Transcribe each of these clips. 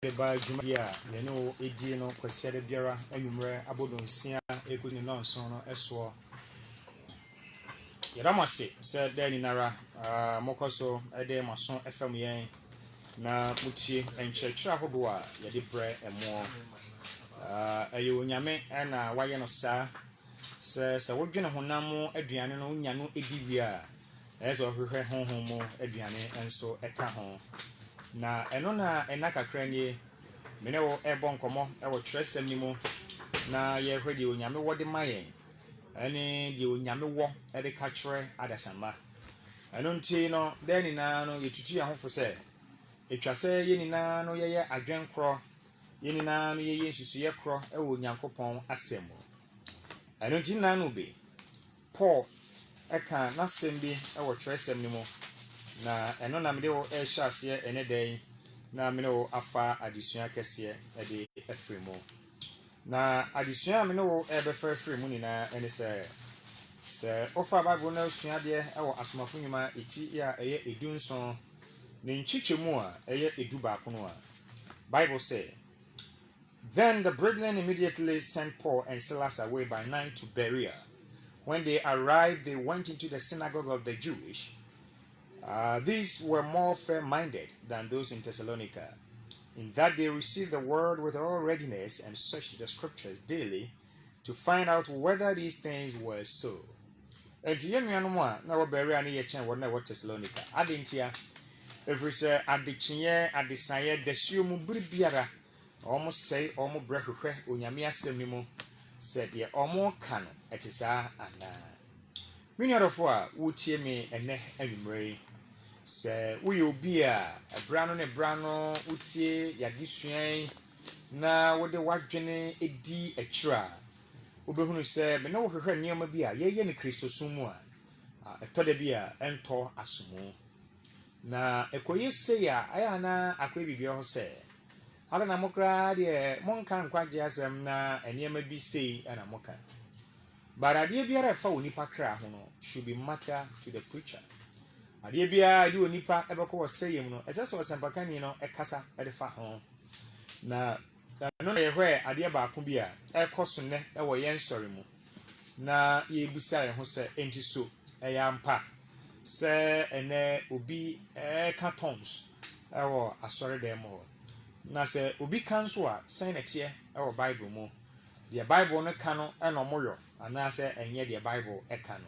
The by Jumia, Leno, Edino, Quassia Biara, Enumere, Abodon Sia, Equin Lonson, Eswa. Yadamasi, said Danny Nara, Mokoso, Ede Mason, FMA, Na Muchi, and Church Hoboa, Yadi Bre, and more. Ayo Yame, and Wayano Sa, says, I would be a Honamo, Adriano, Yano, Edivia, as of her home, Adriane, and so Eka home. Na enona enaka kranye mene wo ebon komo e wo tresem ni mu na ye hwede onyame wo de mayen ene de onyame wo e de ka kire adasamba eno nti no de ni na no yetutu ya hofo se etwa se ye ni na no ye adwen kro ye ni na no ye susu ye kro e wo nyankopon asemo eno nti na no be Paul eka na sembi e wo tresem ni mu na eno na mede wo ehya ase ene den na mene wo afa adesua kese de efremo na adesua mene wo ebefa efremo ni na ene se ofa bible na sua de e wo asomafo nyuma eti ya eye edunson ne nchichemu a eye edu ba kono a Bible say, then the brethren immediately sent Paul and Silas away by night to Berea. When they arrived, they went into the synagogue of the Jewish. These were more fair-minded than those in Thessalonica, in that they received the word with all readiness and searched the scriptures daily to find out whether these things were so. And now Berea ni yechen wona wo Thessalonica. Adentia every say adechinye adesaye desio mu bribiara. Omo say omo brehwehwe onyame asem ni mu said ye omo ka no etisa ana. Minyarofo a wotie me ene anwumre se we obi a brano ne brano utie yadisuan na wode wadwene edi akira obehunu se me no hwehwe niam bi a ye ne Kristo sumu a etode bi a ento asomu na ekoye se ya aya na akwa bibi ho se hala na mokra de monka nkwaje asem na eniam bi sei ana moka barade biara fa onipa kra ho no should be matter to the preacher. Ade bia di onipa ebeko oseyem no ese so sempakani no ekasa edefa ho na no na yehwe ade ba ko bia ekoso ne ewo yen sori mu na ye busa ye ho se enti so eyampa se ene obi ka tons ewo asori dem ho na se obi kan so a sen na tie ewo Bible mu the Bible no ka no eno moyo ana se enye the Bible eka no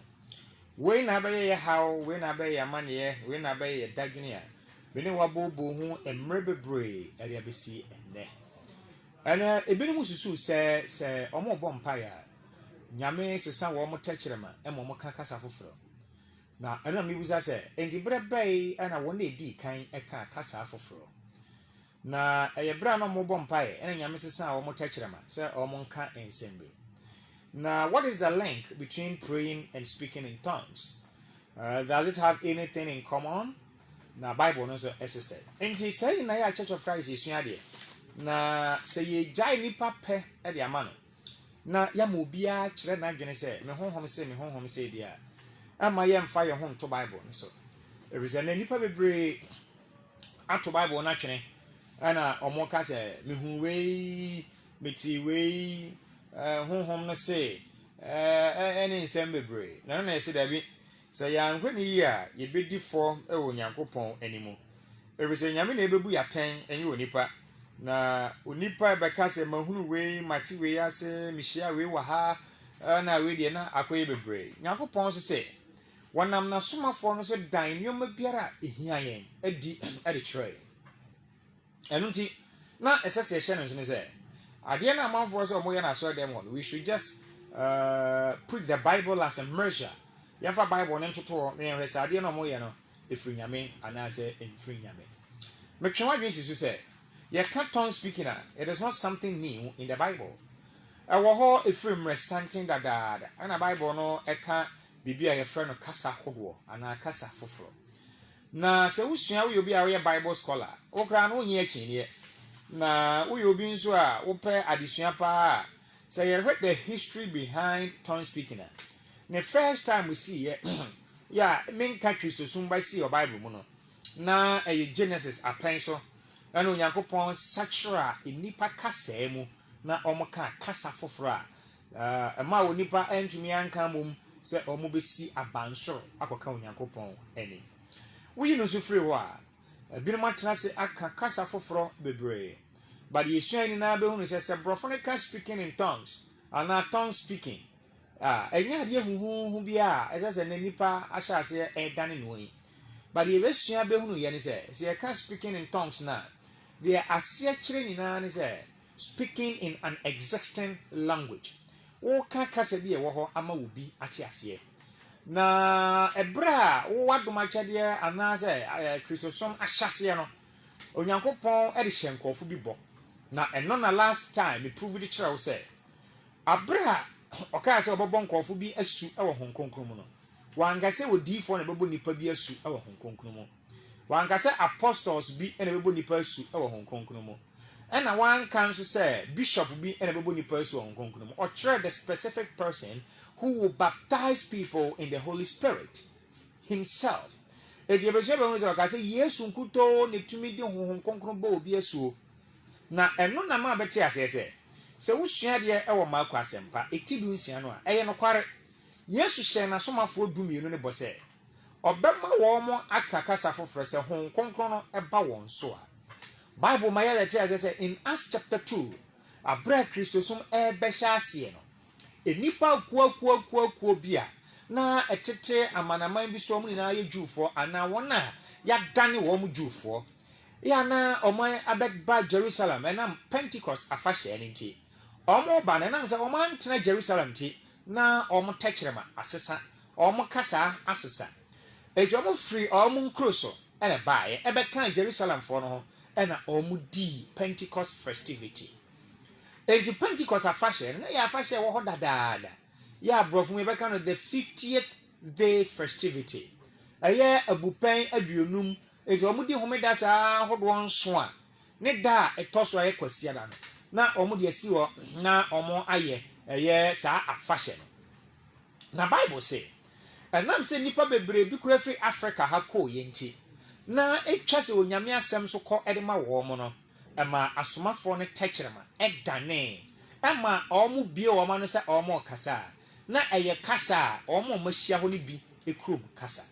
we na abaye ye how we na abaye amane we na abaye ye dadwene a bene wabobo hu emre bebre ere abesi enne ana ebeni mususu se omo bompa ya nyame sesa wo mo takirema emo mo kakasa foforo na ana mibuza se endi brebe ana wo na edi kan eka kasa foforo na eye bra no mo bompa ye ana nyame sesa wo mo takirema se omo nka ensembe. Now, what is the link between praying and speaking in tongues? Does it have anything in common? Now, Bible knows SSA. And he said in the Church of Christ is here. Now, say ye jai nipa pe at the amano. Now, Yamubia, Children, I'm say, me home say, dear. And my young fire home to Bible. So, there is a nipa be out to Bible, naturally. And Omoka say, me who way, me tea way. Home no say any sembebre na na say dabi say ya nhwani yi a ye bedi for e wo Nyankopon animo every say nyame na ebebu ya ten enye onipa na onipa be ka say mahunu we mati we ase mihia we wa ha na we de na akoye bebre Nyankopon so say wonam na somafo no so dan nyoma biara ehia yen adi ade kire enunti na esese ehye no so say Again, among for us, we should just put the Bible as a measure. You have a Bible and to I didn't know more, if free yame, and I say in free yame. But what means to say, you can't tongue speaking, it is not something new in the Bible. Our whole if free something that God and a Bible no, I can't be a friend of Casa Hogo and a Casa Fofro. Now, so we will be our Bible scholar, or crown on ye chin. Na we obi nso a wo pe adesua pa say you read the history behind tongue speaking. The first time we see yeah, men ka Christo sum by see your Bible mu no. Na Genesis apen so ɛna onyankopɔn sakyera enipa kasa mu na ɔmo ka kasa foforo a ɛma onipa ɛntumi anka mom sɛ ɔmo besi abansoro akɔka onyankopɔn ɛni woyi no so firi hɔ a binom atena se aka kasa foforo bebree but yesua ni na behunu sɛ brɔfo no ka speaking in tongues ana tongue speaking ɛnya adeɛ huhuhu bi a ɛsɛ sɛ na nipa ahyɛ aseɛ ɛdane no yi but yɛbɛsua behunu yɛ ne sɛ yɛka speaking in tongues na deɛ aseɛ kyerɛ nyinaa ne sɛ speaking in an existing language woka kasa bi ɛwɔ hɔ ama wo bi ate aseɛ na ɛbrɛ a wowadom akyɛdeɛ anaasɛ kristosom ahyɛseɛ no onyankopɔn ɛde hyɛ nkɔɔfo bi bɔ na ɛno na last time me prove de kyerɛ wo sɛ abrɛ a ɔkaa sɛ ɔbɛbɔ nkɔɔfo bi asu ɛwɔ Hong Kong mu no wankasɛ odiifoɔ na ɛbɛbɔ nipa bi asu ɛwɔ Hong Kong mu wankasɛ apostles bi na ɛbɛbɔ nipa asu ɛwɔ Hong Kong mu ɛna wanka nso sɛ bishop bi na ɛbɛbɔ nipa asu wɔ Hong Kong mu ɔkyerɛ the specific person who will baptize people in the Holy Spirit himself. Eti ebesua be hu sɛ ɔka sɛ Yesu nkuto ne tumi di Honhom Kronkron bɔ obi asuo. Na ɛno na ma bɛte asɛ sɛ wosua deɛ ɛwɔ maako asɛmpa eti du nsia no a ɛyɛ no kware. Yesu hyɛ n'asomafoɔ dumienu ne bɔ sɛ ɔbɛma wɔn mo aka kasa foforɔ sɛ Honhom Kronkron no ɛba wɔn so a. Bible ma yɛ te asɛ sɛ in Acts chapter 2 abra Kristosom ɛbɛhyɛ aseɛ no enipa kuo bi a na etete amanaman bi so ɔmo nyinaa yɛ Jewfoɔ ana wɔn a yɛadane wɔn Jewfoɔ ya na ɔmo abɛba Jerusalem ɛnam Pentecost afahyɛ ne nti ɔmo ba na nam sɛ ɔmo antena Jerusalem ti na ɔmo tɛkyerɛma asesa ɔmo kasa asesa eti ɔmo firi ɔmo nkuro so ɛna baeɛ ɛbɛka Jerusalem foɔ no ho ɛna ɔmo di Pentecost festivity. Enti Pentecost afahyɛ no yɛ afahyɛ wɔ hɔ dadaada yɛ abrɔfo mu yɛbɛka no the 50th day festivity ɛyɛ abupɛn aduonum enti ɔmo di homeda saa hodoɔ nso a ne da a ɛtɔ so a yɛ kwasia da no na ɔmo de asi hɔ na ɔmo ayɛ ɛyɛ saa afahyɛ no na Bible sɛ ɛnam sɛ nipa bebree bi kura firi Africa ha kɔɔ yɛ nti na etwa sɛ onyame asɛm so kɔ ɛde ma wɔn mo no ɛma asomafoɔ no tɛkyerɛma ɛdane ɛma ɔmo bie wɔn ano sɛ ɔmo kasa na ɛyɛ kasa a ɔmo mahyia hɔ no bi ekurom kasa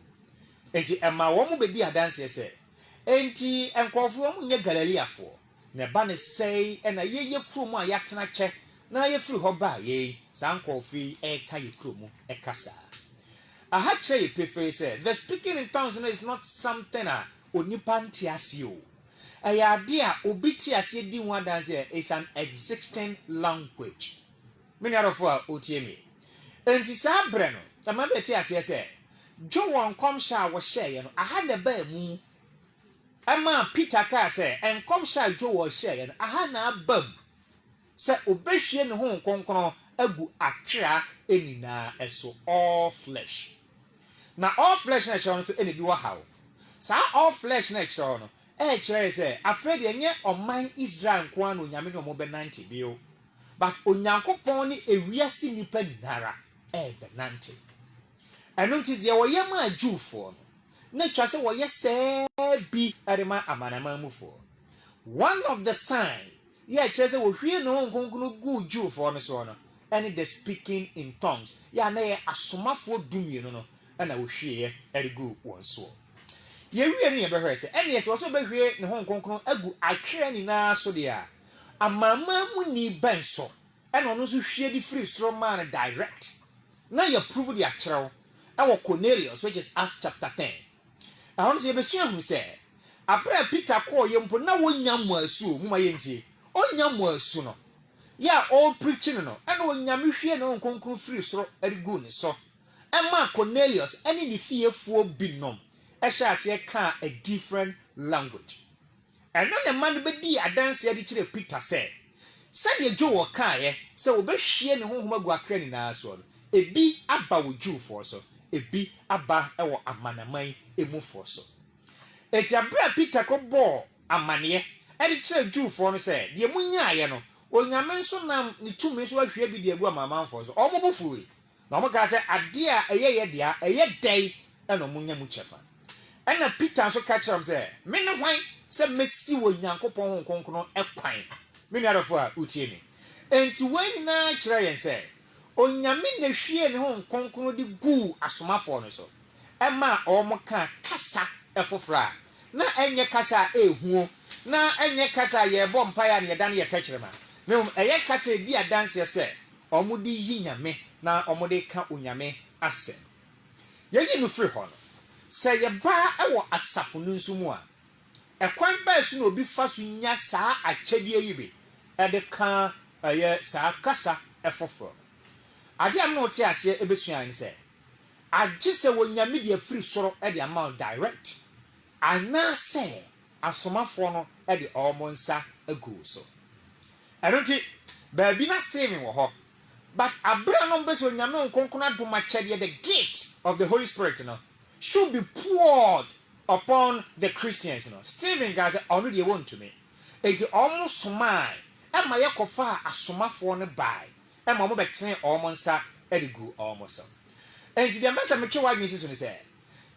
enti ɛma wɔn bɛdi adanseɛ sɛ enti nkɔɔfoɔ ɔmo nyɛ Galileafoɔ na ɛba ne sɛe ɛna yɛyɛ kurom a yɛatena kyɛ na yɛfiri hɔ ba yɛyi saa nkɔɔfoɔ yi ɛka yɛ kurom ɛkasa aha kyerɛ yɛ pefee sɛ the speaking in tongues is not something a onipa nte ase o ɛyɛ ade a obi te ase di ho adanse is an existing language many arofo a otie me enti saa brɛ no ama bɛte ase sɛ jo wɔn kɔmhyɛ a wɔhyɛɛ no aha na ba mu ɛma Peter kaa sɛ nkɔmhyɛ a jo wɔhyɛɛ no aha na aba mu sɛ obɛhwie ne ho nkonkron agu akra enina ɛso all flesh na all flesh na kyerɛ no to ene bi wɔ hawo saa all flesh na kyerɛ no kyerɛ sɛ afrɛ deɛ nyɛ ɔman Israel nko ano onyame ne ɔmo bɛnante bio but onyankopɔn ne ewiase nipa nara bɛnante ɛno nti deɛ wɔyɛ ma Jewfoɔ no na twa sɛ wɔyɛ sɛɛ bi ɛrema amanaman mufoɔ one of the sign yɛ kyerɛ sɛ wɔhwie ne ho nkonkron gu Jewfoɔ no so no ɛne the speaking in tongues yɛ na yɛ asomafoɔ dumienu no ɛna wɔhwie ɛde gu wɔn so yɛwie ne yɛbɛhwɛ sɛ ɛne yɛ sɛ wɔso bɛhwie ne ho nkonkron agu akra nyinaa so deɛ a amama mu ni bɛn so ɛna ɔno nso hwie de free soro maa no direct na yɛ prove de akyerɛw ɛwɔ Cornelius which is Acts chapter 10 ɛhɔ no sɛ yɛbɛsua hu sɛ abrɛ Peter kɔɔ yɛ mpo na wɔnya mo asu mu ma yɛntie ɔnya mo asu no yɛ a ɔpreaching no ɛna onyame hwie ne ho nkonkron free soro ɛde gu ne so ɛma Cornelius ɛne ne fiefoɔ binom ɛhyɛ aseɛ ka a different language ɛno ne ma no bɛdi adanseɛ de kyerɛ Peter sɛ sɛdeɛ Joe wɔ kaeɛ sɛ wɔbɛhwie ne honhom agu akra nyinaa so no ebi aba wɔ Jewfoɔ so ebi aba ɛwɔ amanaman emufoɔ so eti abira Peter kɔbɔɔ amaneɛ ɛde kyerɛ Jewfoɔ no sɛ deɛ munyaayɛ no onyame nso nam ne tumi nso ahwie bi de agu amamanfoɔ so ɔmo bo fuwe na ɔmo ka sɛ adeɛ a ɛyɛ yɛ deɛ ɛyɛ dɛn ɛna ɔmo nya mu kyɛfa ɛna Peter nso ka kyerɛ sɛ me ne hwan se mesi wo Nyankopɔn honkonkron ekwan me nuadofo a utie me enti wen na kire yen se onyame na hwie ne honkonkron di gu asomafo no so ema omo ka kasa efofra na enye kasa ehuo na enye kasa ye bɔ mpaya ne dan ye tɛkyerema me eye kasa di adanse se omo di yi nyame na omo de ka onyame asɛ yeyi no free ho no se ye ba ewo asafo no nso mu a ekwan ba su na obi fa so nya saa akyɛdeɛ yi bi de ka eye saa kasa efofro ade am no te ase ebesua ne se agye se wonyame de free soro de amount direct ana se asomafo no de omo nsa agu so ɛnti baabi na Stephen wo ho but abra no beso nyame nkonkona adoma kyɛdeɛ the gift of the Holy Spirit no should be poured upon the Christians no Stephen guys ono de want to me enti omo somai ema yekofa asomafo no bai ema mo betene omo nsa edigu omo so enti the message me twe wa nisi so ne say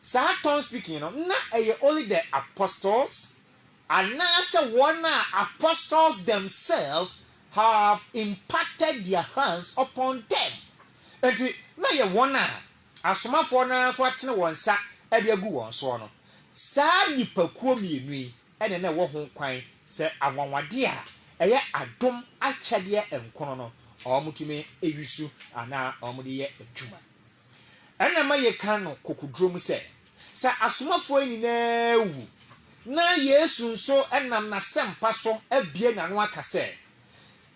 sa ton speaking no na only the apostles and now say one apostles themselves have impacted their hands upon them enti na ye one asomafo na so atene won sa edi agu won so no sa nipakuo mienu yi ene na wo ho kwan se awanwade a eye adom akyede enkono no omutumi ewisu ana omudi ye adwuma ena ma ye kan no kokudrom se asomafo ni na wu na Yesu nso enam na sempa so abie na no aka se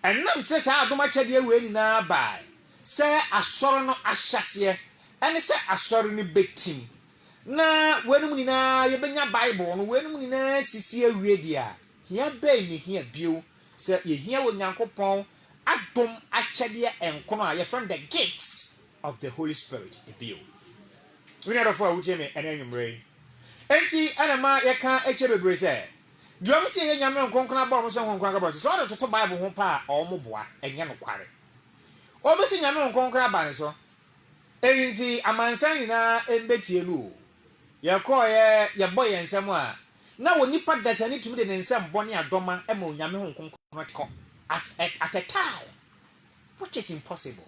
enam se sa adom akyede we ni na bai se asoro no ahyase ene se asoro ni betim na wenum ni na ye benya Bible no wenum ni na sisi awie dia hia bai ni hia bio se ye hia wo Nyankopɔn adom akyede enkono a ye friend the gifts of the Holy Spirit ebio we need of what you me and anyway enti anama ye kan eche bebre se duam se ye nyame nkonkona ba mo so nkonkona ba so so to Bible ho pa a omo boa enye no kware obesi nyame nkonkona ba ne so enti amansan na embetielu ye ko ye boy ensem a na woni pa dasani tumi de ne nsem bone adoma e ma onyame nkonkona ko at a time which is impossible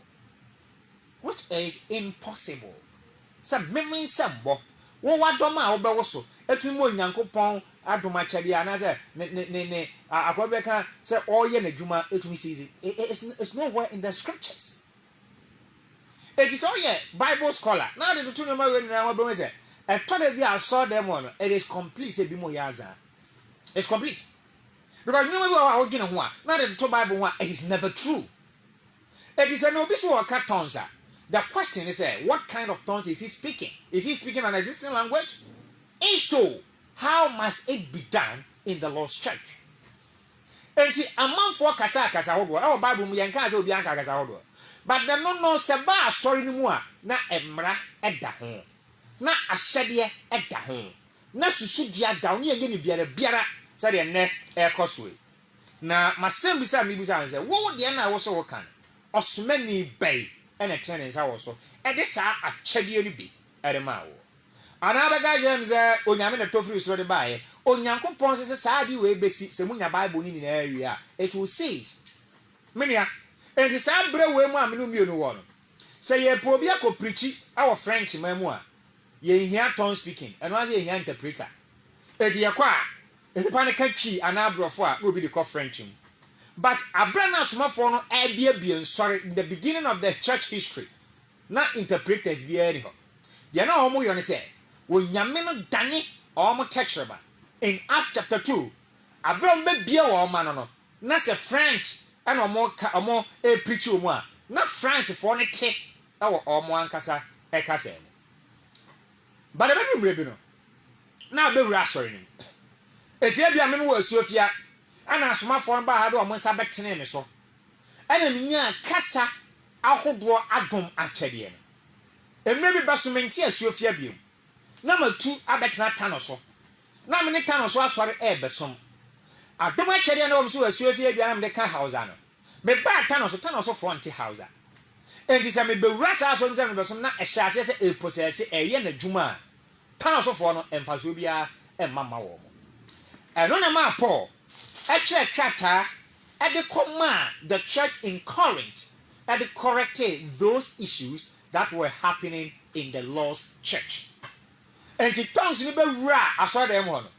sa memen sembo wo wadoma a wo be wo so etumi mo Nyankopɔn adoma kyade anaze ne akwabeka se oye na dwuma etumi seize it's nowhere in the scriptures it is all Bible scholar now the two number we na wo be say e tore bi aso dem on it is complete say bi mo yaza it's complete because you know we are dwene ho a now the two Bible one it is never true it is an obi so ka tongues. The question is, what kind of tongues is he speaking? Is he speaking an existing language? If so, how must it be done in the Lord's church? Enti among for kasa hodo. Our Bible mu yanka say obi anka kasa hodo. But the no se ba asori ni mu a na emra eda ho. Na ahyede eda ho. Na susu dia da no ye ni biara say de ne ekoswe. Na masem bisa mi bisa say wo de na wo so wo kan. Osomani bai ene tene nsa wo so e de saa akyɛdeɛ no bi ere ma wo ana baga James onyame na tofiri so de bae Onyankopɔn se saa bi we besi se munya Bible ni na awie a it will say menia enti saa bre we mu a menu mienu wo no se ye po bi akɔprichi awo French ma mu a ye hia tongue speaking eno ase ye hia interpreter enti ye kwa a nipa ne ka twi ana abrofo a no bi de kɔ French mu. But Abraham Sumafo no ebie sorry in the beginning of the church history. Na interpreters be any ho. They na omo yo ne say, wo nyame no dane omo texture ba. In Acts chapter 2, Abraham be bia wo ma no. Na se French and omo preach omo a. Na France for ne te na wo omo ankasa e ka se. But ebe bi no. Na be wura sorry ni. Etie bia me wo asuofia ana asomafo ba ha do omo nsa betene me so ana minya kasa ahodo adom akyede no emre bi basomenti asuofia biem na matu abetena tano so na me ne tano so asore besom adom akyede na omo so asuofia bia na me ka hausa no me ba tano so front hausa enti se me bewura sa so nse me besom na ehya se eposese eye na dwuma tano so fo no emfaso bia emama wo mo ɛno na ma Paul ɛkyerɛ krataa ɛde kɔma the church in Corinth ɛde corrected those issues that were happening in the lost church. And the tongues ni bewura asɔre mu hɔ no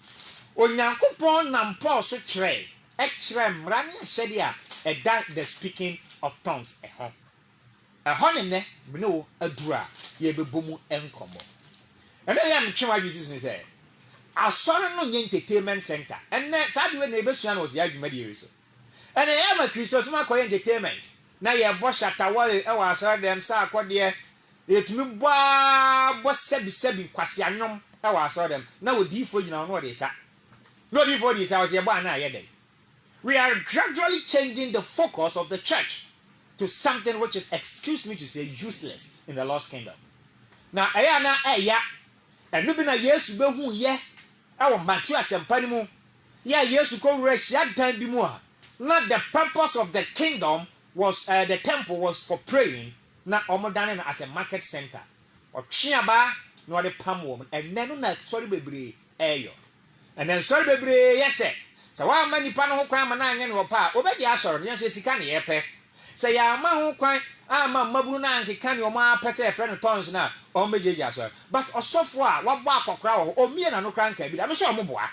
onyankopɔn nam Paul so kyerɛ ɛkyerɛ mmara ne ahyɛde a ɛda the speaking of tongues ɛhɔ ne nɛ mene wo adura yɛbɛbɔ mu nkɔmmɔ ɛnɛ yɛ metwe Jesus ne sɛ asɔre no nyɛ entertainment center ɛnɛ saa de we na ɛbɛsua no wɔ yɛ adwuma deɛ so ɛnɛ yɛ ma Kristo so ma kɔyɛ entertainment na yɛbɔ shatawale ɛwɔ asɔre dɛm saa akɔdeɛ yɛtumi bɔ sɛbi kwasi anyom ɛwɔ asɔre dɛm na odiifo gyina ɔno ɔde sa no odiifo de sa ɔsɛ yɛbɔ ana ayɛ dɛ. We are gradually changing the focus of the church to something which is, excuse me to say, useless in the lost kingdom. Now, ayana eya, enu bi na Yesu behu ye, awo Matthew asempa ni mu, ya Yesu ko rehia dan bi mu a. Not the purpose of the kingdom was, the temple was for praying. Na omo dan na as a market center. Otweaba na ode pam wo, enne no na sorry bebre eyo. And then sorry bebre yes eh. So wa ma nipa no ho kwan ma na anya ne opa obedi asoro ne so sika ne yepe se ya ma ho kwan ama maburu na nkeka ne o ma pese e friend tons na o mejeje asoro but osofo a wa bọ akokora wo o mie na no kran ka bi da me so mo boa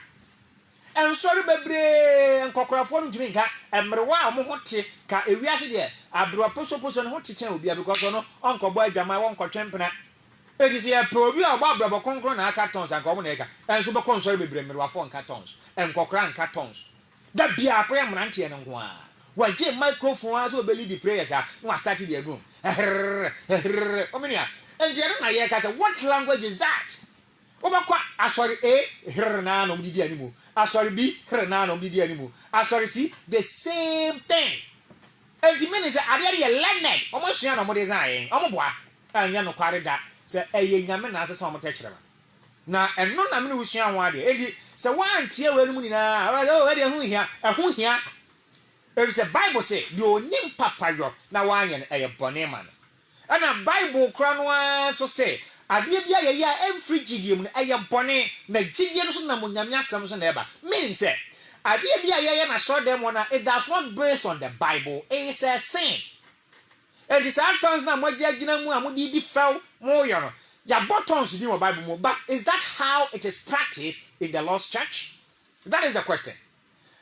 ensori bebre nkokorafo no ntumi nka emrewa mo ho te ka ewiase de abro poso no ho te chen obi because no onkobo adwama won kotwempena Edisi ya probi a ọgba abrabọ konkro na aka tons anka ọmụ na eka enso be konsori bebre mmerwafo nka tons enkokra nka tons da bia akwa ya mrantie ne nko a waje microphone aso be lead the prayers a no start the room omenia enje na ye ka say what language is that obakwa asori a na no didi animu asori b na no didi animu asori c the same thing enje me say ade ye learned omo sua na mo design omo boa anya no kware da se eye nyame na asesa omo tekyerema na eno na me no usua ho ade enti se wan tie we no mu nyina o de hu hia if the Bible say the onim papa yo na wanye no eye bone ma no ana Bible kra no so say ade bia ye ya emfri gidiem no eye bone na gidie no so na mo nyame asem so na eba mean say ade bia ye na so dem na it does not based on the Bible it is a sin. And the sometimes na mo gina mu amudi di fel mo yo no ya buttons di mo Bible mo but is that how it is practiced in the lost church? That is the question.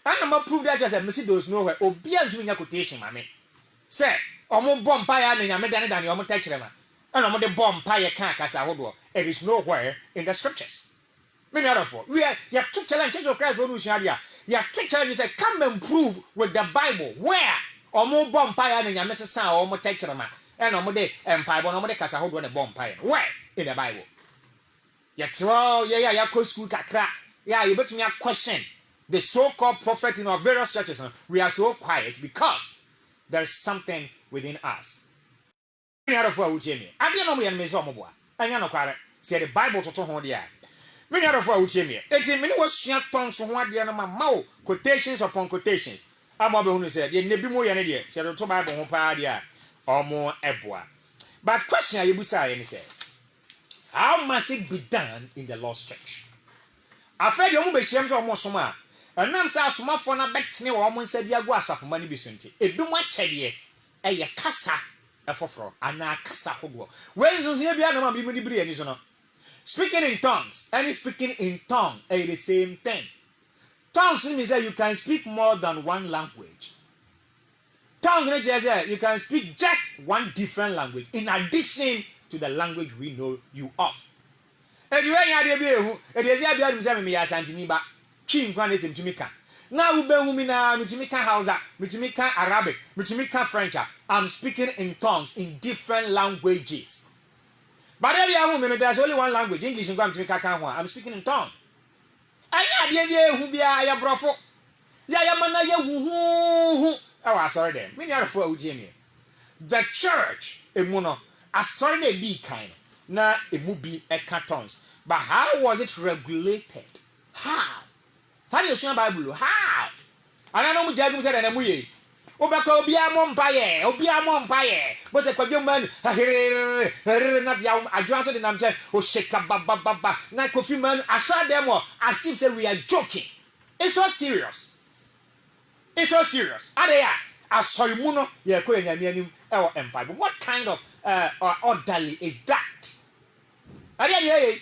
And I'm prove that just a message those nowhere obi antumi nya quotation mame say omo bomb ya na nyame dane dane omo tachrema and omo de bomb ya kan kasa hodo it is nowhere in the scriptures. Many other for we are you took challenge Church of Christ for Sharia you take challenge say come and prove with the Bible where omo bomb ya na nyame sesa omo tachrema and omo de empire bon omo de kasa hodo na bomb ya where in the Bible you throw ya go school kakra ya you betumi question the so-called prophet in our various churches. We are so quiet because there is something within us. Many other for me. I didn't know me and Miss Omoboa. I know quiet. Say the Bible to hold the eye. Many other for me. 18 minutes was shut tongues from what the other mouth, quotations upon quotations. I'm over who said, "Ye never more an idiot." Said the Bible on Padia or more Eboa. But question you say and say, how must it be done in the lost church? I fed your mobile shames almost so much. Anam sa asomafo na betene wo mo nsa dia gu asafo mani bi so nti ebi mo akyede eye kasa efoforo ana kasa hogo when so se bia na ma bi mo di biri ani so no speaking in tongues and speaking in tongue is the same thing. Tongues means that you can speak more than one language. Tongue means that you can speak just one different language in addition to the language we know you of. And you anya dey be ehu e dey say bia dum say me ya santini ba King Kwan is Mitumika. Now we be humina Mitumika Hausa, Mitumika Arabic, Mitumika French. I'm speaking in tongues in different languages. But every woman, there's only one language, English and Mitumika. I'm speaking in tongue. I got who be a brofo. Yamana who. Oh, sorry then. Many other for Ujimmy. The church, a mono, a sorry D kind. Na a movie a cartons. But how was it regulated? How? Sani esu Bible how ana no mu jagum se na mu ye obaka obi amom paye bo se kwadwo man na bia adwan so de nam che o sheka baba na kofi man asa dem as if say we are joking It's so serious. It's so serious. Adeya, asori muno ye ko enyame anim e empire. But what kind of orderly is that? Adeya ye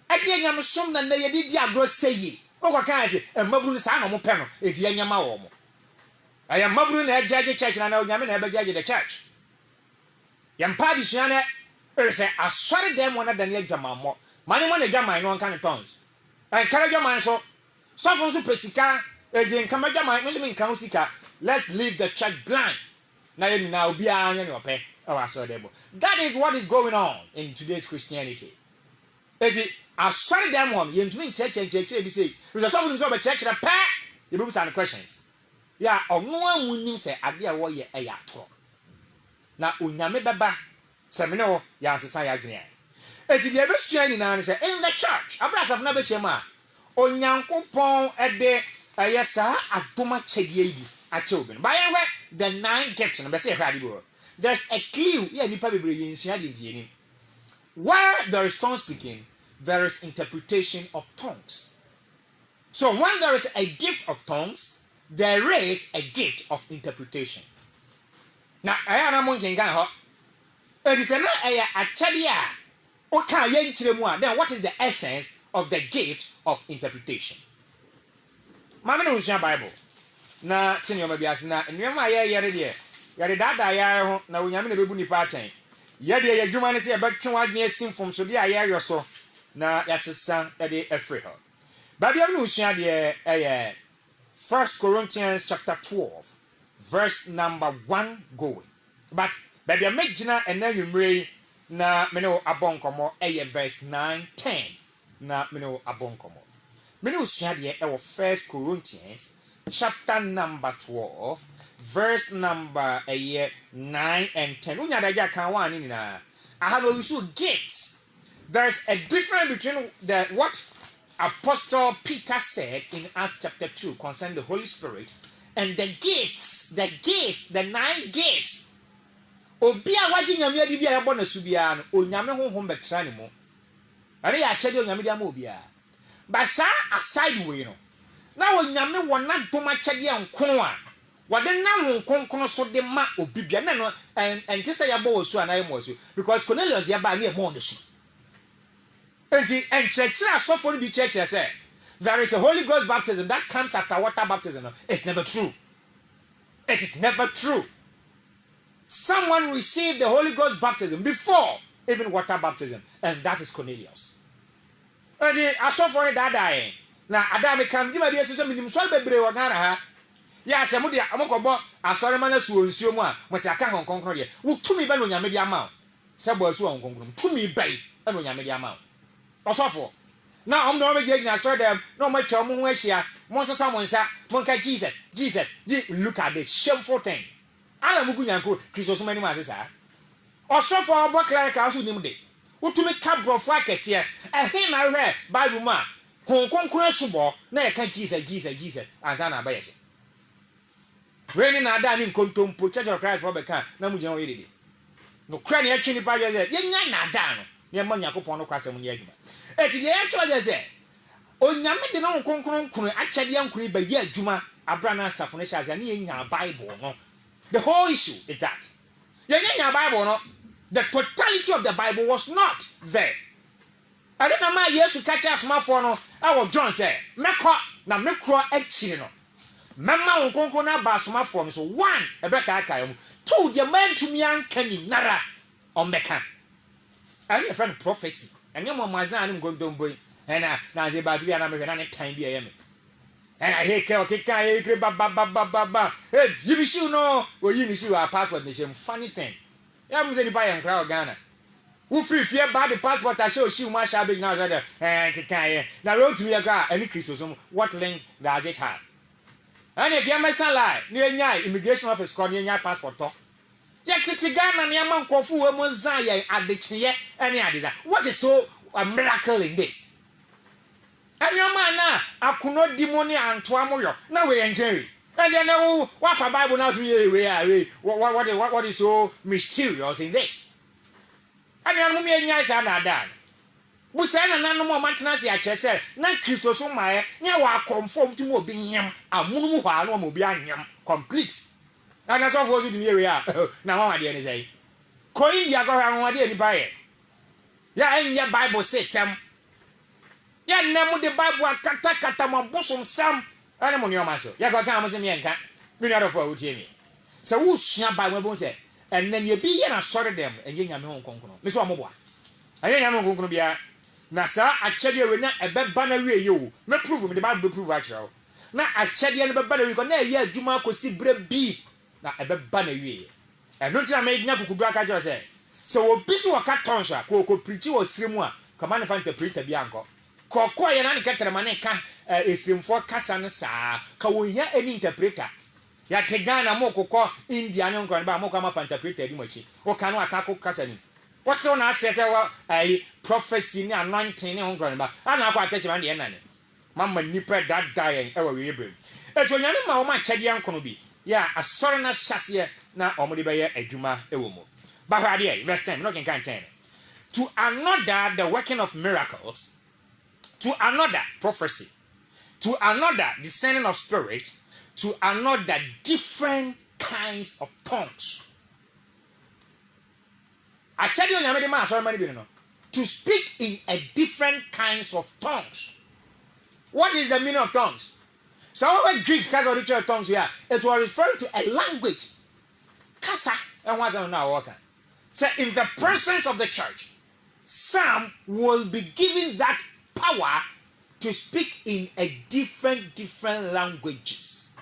ade enyam som na ye di agro seyi. O kan say mabru no sa na mo pe no eti enyama wo mo. Aya mabru na ejaje church na onyame na ebejaje the church. Yampa di suane say asori dem wona dan ye dwamammo. Mane mo na dwaman no kan tons. Encourage man so from so pesika e nkama dwaman no so me nkan sika. Let's leave the church blind. Now obi anya no pe. That is what is going on in today's Christianity. Asori dem won ye ntumi church be say because some of them so be church na pa you be answer questions. Yeah, ono amunim say ade a wo ye eyato. Na onyame beba se me no ya ansesa ya dwene. Eti de be sua ni na say in the church abrasaf na be chema onyankopon ede ayesa adoma chedie yi ache obi. By the 9 gifts na be say hwade bo. There's a clue yeah nipa bebre yin sua de die. Where there is tongue speaking, there is interpretation of tongues. So when there is a gift of tongues, there is a gift of interpretation. Now, I am among you guys. It is a then what is the essence of the gift of interpretation? Mama no share Bible. Na senior maybe as na nneema yare de yare dada ya na onyame na bebu nipa aten. Ye de ye dwuma ne se ye betwe wadwe asim fom so de aye so na yasesa de afre ho. Babia no share de 1 Corinthians chapter 12 verse number 1 going. But babia megina enanwumre na me no abonkomo verse 9 10 na me no abonkomo. Me no share de 1 Corinthians chapter number 12 verse number 9 and 10. Unya daja kan wa ni na. I have also gifts. There's a difference between what Apostle Peter said in Acts chapter 2 concerning the Holy Spirit and the gifts, the 9 gifts. Obi a waji nyame adi bia yebo na su bia no onyame honhom betra ne mo. Are ya chede onyame dia ma obi a. But sa aside we no. Na onyame wona doma chede enkono a. Wade na nkonkono so de ma obi bia na no enti say yabo osu anaye mo osu because Cornelius dia ba na e mo osu. Enti enchechira so for the church say there is a Holy Ghost baptism that comes after water baptism. It's never true. It is never true. Someone received the Holy Ghost baptism before even water baptism, and that is Cornelius. And I saw for that dying. Now, Adam can give me a system in so bebre or Ghana. Ha? Yes, I'm with Amokobo, a sorry man as you assume one, was a car on Concordia. Who to me by on your media amount. Subwords on Concord, to me by on your media amount. Or so for. Now, I'm not getting I saw them, no much your moon here. Once someone said, Monka Jesus, look at this shameful thing. I am Mugunyanko, Christos many masses are. Or so for a book like I should name day. Who to make cap of fracas here, and him I read Bible man. Hong Kong Subo, nay, can Jesus, and Anna Bayet. Raining a done in Contum, put Church of Christ for the car, no mujan lady. No cranny actually by your head, you're not down. Near Moniaco Pono Castle Yagma. At the actual say, O Yaman de non concron, actually young creep by Ye Juma, Abrana Safonesha as an in your Bible, no. The whole issue is that. Your Bible, no. The totality of the Bible was not there. I don't know my years to catch us my phone. Our John said, Meko, na Mekro Echino. Mamma Concona Basuma phone. So 1, a better Kayam. 2, the man to me and Kenny Nara on Becca. I'm a friend of prophecy. And your mamma Mazan go don't boy. And now they bad and I'm time be a and I hate Kaka, ba. Hey, you be sure no, or you see our passport nation. Funny thing. I'm saying by and crowd Ghana. Who free fear by the passport I show she my shabby now rather and Kaka. Now road to your car, any Christosum, what length does it have? And if you my son lie, near Nyai, immigration office calling your passport talk. Yet it's a Ghana and Yaman Kofu, a Mozaya at the Chia, any idea. What is so a miracle in this? And your man now, I could not demonia and Twamoyo. Now we enjoy. And you know what for Bible now to you? What is so mysterious in this? And you know me and yes, I'm not done. Busana nanomo maintenance ya chese na Christo so mae nya wa conform to mo bi nyam amunu ho ano mo bi anyam complete. Na so for so di we ya na mama de ni say. Ko India go ha ho de ni ba ye. Ya enya Bible say sam. Ya nemu the Bible kata mo bosom sam ana mo nyoma so. Ya go kan mo se me nka. Me na do for wutie mi. Se wo sua Bible bo say enen ye bi ye na sori dem enye nyame ho konkono. Me so mo boa. Aye nyame ho konkono bia na sa achede we na ebeba na wie ye o me prove me the Bible be prove actually na achede no beba na wie ko na ye adwuma akosi bre bi na ebeba na wie eno ntia me nya kukudu aka jo se wo bisu wo ka tonsha ko preach wo siremu a kama na fa interpreter bi anko ko ye na ne ketere ma ne ka esrimfo kasa ne saa ka wo hia any interpreter ya tegana mo kokọ India ne nkran ba mo ka ma fa interpreter bi mo chi wo ka no aka ko kasa ni what's on us says a prophecy ni anointing ni honkran ba ana akwa atachi ma de na ne mama nipa that die e wa we ebrim eto nyame ma wo ma chede ankono bi ya asore na hyase na omode be ye adwuma e wo mo ba hwa de verse 10 no can 10 to another the working of miracles, to another prophecy, to another discerning of spirit, to another different kinds of tongues. I tell you, to speak in a different kinds of tongues. What is the meaning of tongues? So when Greek has a ritual tongues here, it was referring to a language. Kasa and what's on our worker. So in the presence of the church, some will be given that power to speak in a different languages.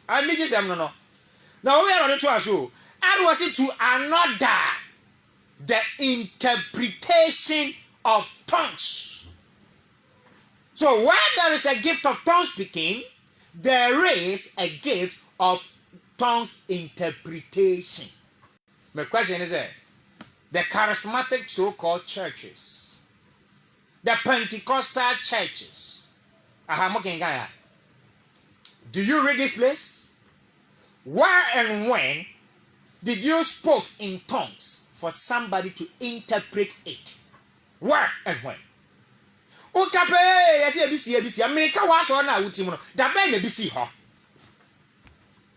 I need this no. Now we are on the tour so. And was it to another the interpretation of tongues. So while there is a gift of tongue speaking, there is a gift of tongues interpretation. My question is the charismatic so-called churches, the Pentecostal churches. Do you read this place? Where and when did you spoke in tongues for somebody to interpret it? Where and when? Okape yesi ebisi America wa so na wuti mu no da ben na bisi ho.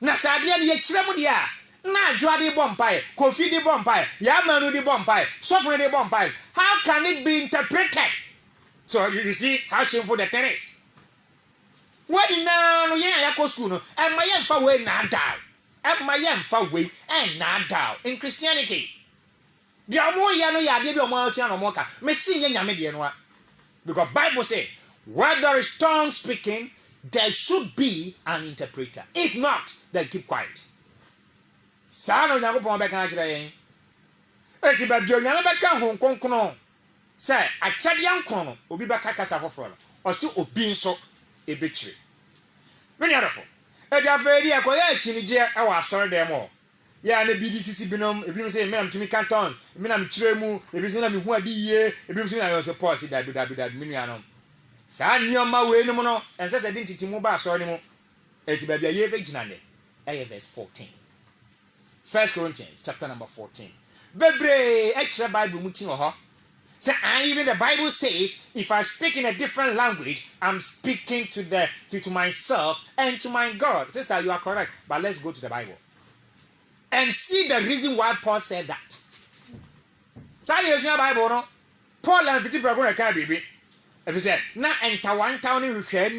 Na sade ne ye kire mu dia na adwoade bompai, kofi di bompai, yamanu di bompai, sofre di bompai. How can it be interpreted? So you see how shameful the thing is. When na no ye yakọ school no, and my yem fa we na down. And my yam far away and not down in Christianity. The more yano ya de be mo tia no moka. Me sin nyame de no. Because Bible say where there is tongue speaking, there should be an interpreter. If not, then keep quiet. Sa no nyako pon be kan kire yen. Eti ba bio nyame be kan hon konkono. Say achade ankon no obi be kakasa foforo no. O se obi nso e be kire. Many other eja feri akoya chinije e wa asore dem o ya na BDCC binom ebinom say me am tumi canton me na me kiremu ebinom na me hu adi yie ebinom say na yo support si dabi menu anom sa nioma we ni mo no ense se din titi mu ba asore ni mu eti ba bia ye be ginande e verse 14 First Corinthians chapter number 14 bebre extra Bible mu tin ho. So, and even the Bible says, if I speak in a different language, I'm speaking to myself and to my God. Sister, you are correct. But let's go to the Bible and see the reason why Paul said that. So, you see the Bible, no? Paul and 50 people can be. If he said, na enter one town in Russia,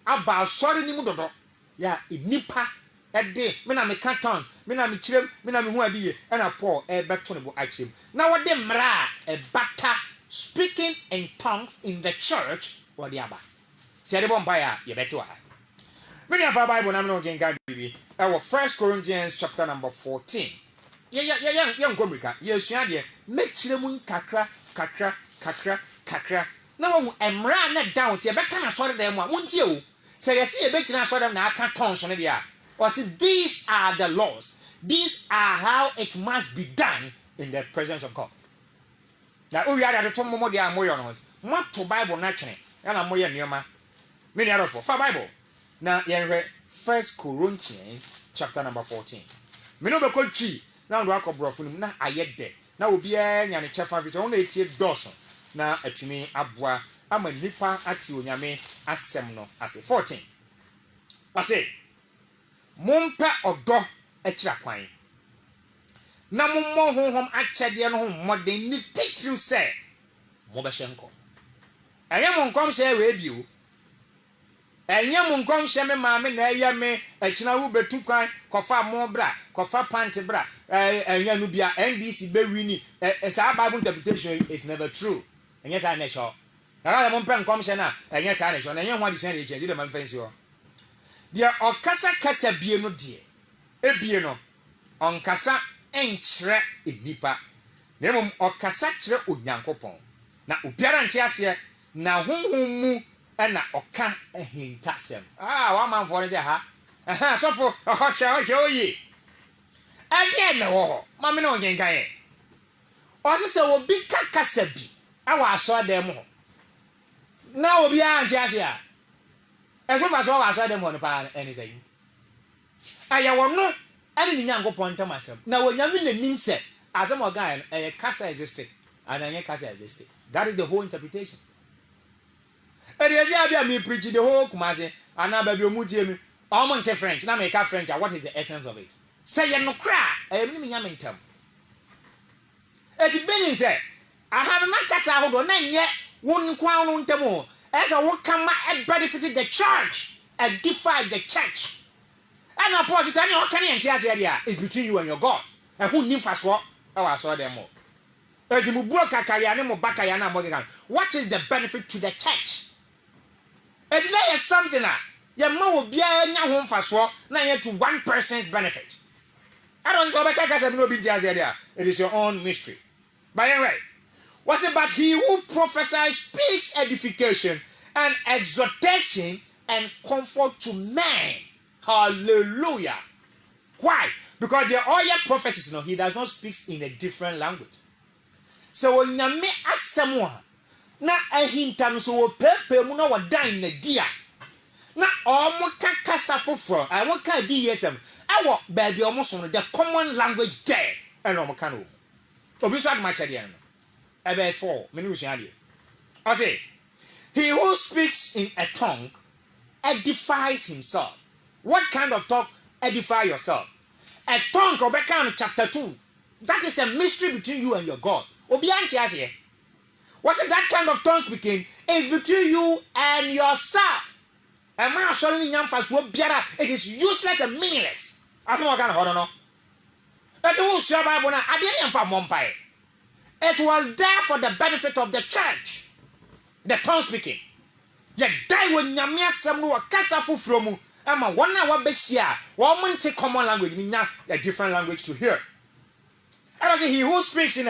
about sorry, ni mudodo. Yeah, it nipa. That day, me na me cantons, me na me chirem, me na me hu adi, and a Paul back to the action. Now what the mra a bata speaking in tongues in the church or the abba. See the bombaya, you better. Many of our Bible I'm not getting baby. Our First Corinthians chapter number 14. Young Gomrika, yes, you make chirem kakra. Now I'm ran down, see a better than I saw them one, won't you? Say, I see a better than I saw them now, I can't tongues on it. Or see, these are the laws. These are how it must be done in the presence of God. Now, we are at the time of the Amoyans. What to Bible naturally? And I'm more near many other for Bible. Now, you First Corinthians chapter number 14. Me no be kochi. Now, do I go brofun? Now, I yet there. Now, we be a chef of his own 88 Dawson. na atumi aboa ama nipa ati onyame asɛm no ase. 14 ase mompa odo akira kwan na mommɔ honhom akyɛdeɛ no ho mmɔden ni titiriw sɛ mobɛhyɛ nkɔm. ɛnyɛ mo nkɔmhyɛ wee bio, ɛnyɛ mo nkɔmhyɛ me maame na ɛyɛ me akyina wo betu kwan kɔfa mo bra kɔfa pant bra ɛnyɛ no bia NDC bewi ni saa Bible interpretation is never true. ɛnyɛ saa na ɛhyɛ ɛra mo mpɛ nkɔmhyɛ na ɛnyɛ saa na ɛhyɛ na ɛnyɛ ho adesua na ɛkyɛ de ma mfansi hɔ. deɛ ɔkasa kasa bie no deɛ ebie no ɔnkasa enkyerɛ enipa na mmom ɔkasa kyerɛ Onyankopɔn na obiara nte aseɛ na honhom mu ɛna ɔka ahintasɛm. wa manfo no sɛ ha sɔfo ɔhwɛ oye ɛdeɛ na wɔ hɔ ma me na ɔnkenkaeɛ ɔse sɛ obi ka kasa bi awɔ asɔredan mu hɔ na obiara nte aseɛ a ɛso fa so wɔ asɔredan mu hɔ no paa ɛne sɛ yi ayɛwɔ no ɛne ne Nyankopɔn ntam asɛm na wɔnyame n'anim sɛ asɛm ɔgaeɛ no ɛyɛ kasa existed and ɛnyɛ kasa existed. That is the whole interpretation. And yes, I me preaching the whole Kumasi, and now baby Muti me. I'm French, now make French. What is the essence of it? Say you no cry. I am in Yamintum. It's been said. I have not casa hold on yet. One crown on Temo. As I walk come and benefited the church and defied the church. And of course, it's any can area is between you and your God. And who knew fast what? Oh, I saw them more. What is the benefit to the church? It's like something that your mom will be a home for swap, now to one person's benefit. I don't know. It is your own mystery. By the way, what's it but he who prophesies speaks edification and exhortation and comfort to man. Hallelujah. Why? Because the other prophecies, he does not speak in a different language. So when you make a someone, na a hint and so pepe muno wa dine the dear. Na almost kasa for I won't can DSM. I walk baby almost on the common language there and on Macano. Obiswag much again. Verse 4, Minusiadi. I say, he who speaks in a tongue edifies himself. What kind of talk edify yourself? A tongue of Beccan chapter 2. That is a mystery between you and your God. Obianti what's it that kind of tongue speaking is between you and yourself. And man showing young fast it is useless and meaningless. I think I can hold on. But it was your Bible now. I didn't for Mumbai. It was there for the benefit of the church. The tongue speaking. You die when Yamia Samu or Kasafu from Emma 1 hour Beshia. One take common language, a different language to hear. I say he who speaks in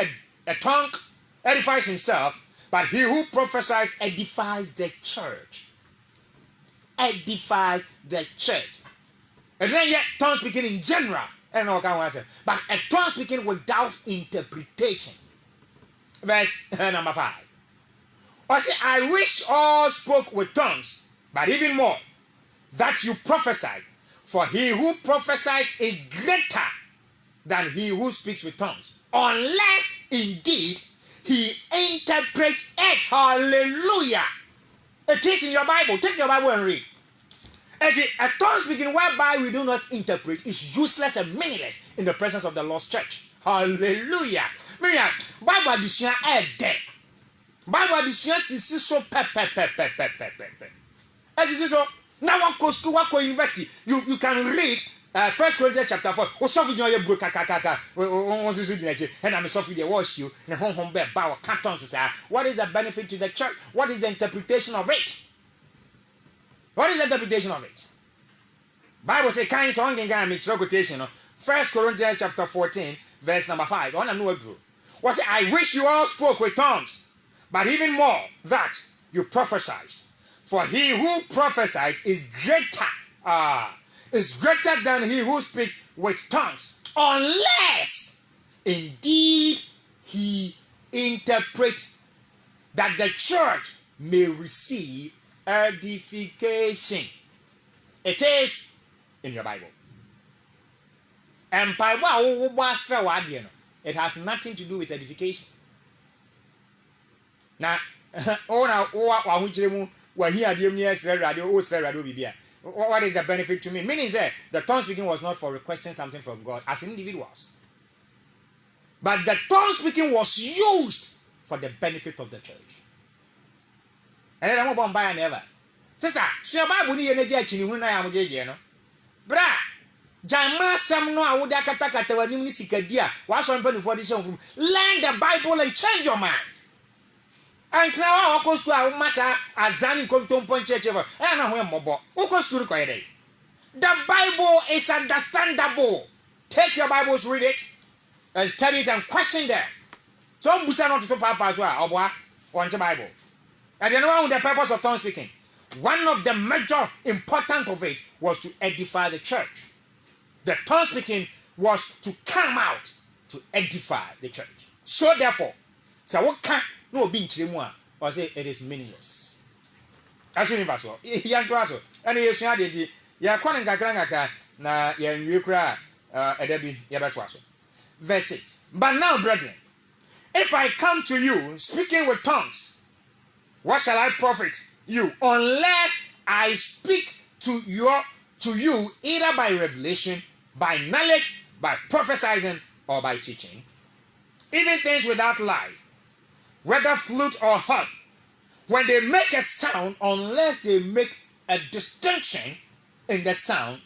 a tongue edifies himself, but he who prophesies edifies the church. Edifies the church. And then yet tongue speaking in general, and all kind of but a tongue speaking without interpretation. Verse number 5. I say, I wish all spoke with tongues, but even more, that you prophesied. For he who prophesies is greater than he who speaks with tongues, unless indeed he interprets it. Hallelujah. It is in your Bible. Take your Bible and read. A tongue speaking whereby we do not interpret is useless and meaningless in the presence of the lost church. Hallelujah. Miriam, Bible addition dead. Bible addition is so as is so now what go school, what go university, you can read 1 Corinthians chapter 4. O so video ye broke kaka. O so and I'm so video wash you and home be bow cantons. What is the benefit to the church? What is the interpretation of it? What is the interpretation of it? Bible say kind song can make quotation. 1 Corinthians chapter 14 verse number 5. On know do. Was it I wish you all spoke with tongues, but even more that you prophesied. For he who prophesies is greater. Is greater than he who speaks with tongues, unless indeed he interprets, that the church may receive edification. It is in your Bible. And it has nothing to do with edification. Na ona wa ho kire mu wa hi ade mu yes radio o sre radio bibia. What is the benefit to me? Meaning that the tongue speaking was not for requesting something from God as individuals. But the tongue speaking was used for the benefit of the church. And then I'm going to buy never. Sister, so your Bible ni ene je chini hu na ya mo je no. Bra, jama sam no awuda katakata wani ni sikadia. Wa so mpa ni for this from. Learn the Bible and change your mind. And now I go school masa azani kontompo church ever. E na ho mobo. Wo go school ko yede. The Bible is understandable. Take your Bibles, read it, and study it and question them. So busa not to papa as well. Obwa on the Bible. And you know the purpose of tongue speaking. One of the major important of it was to edify the church. The tongue speaking was to come out to edify the church. So therefore, so what can no be chimwa or say it is meaningless. As you know, so yan to aso. And you say that ya kwanin kakra na ya nwekura edebi ya beto aso. Verse 6. But now, brethren, if I come to you speaking with tongues, what shall I profit you unless I speak to you either by revelation, by knowledge, by prophesying, or by teaching? Even things without life, whether flute or harp, when they make a sound, unless they make a distinction in the sound,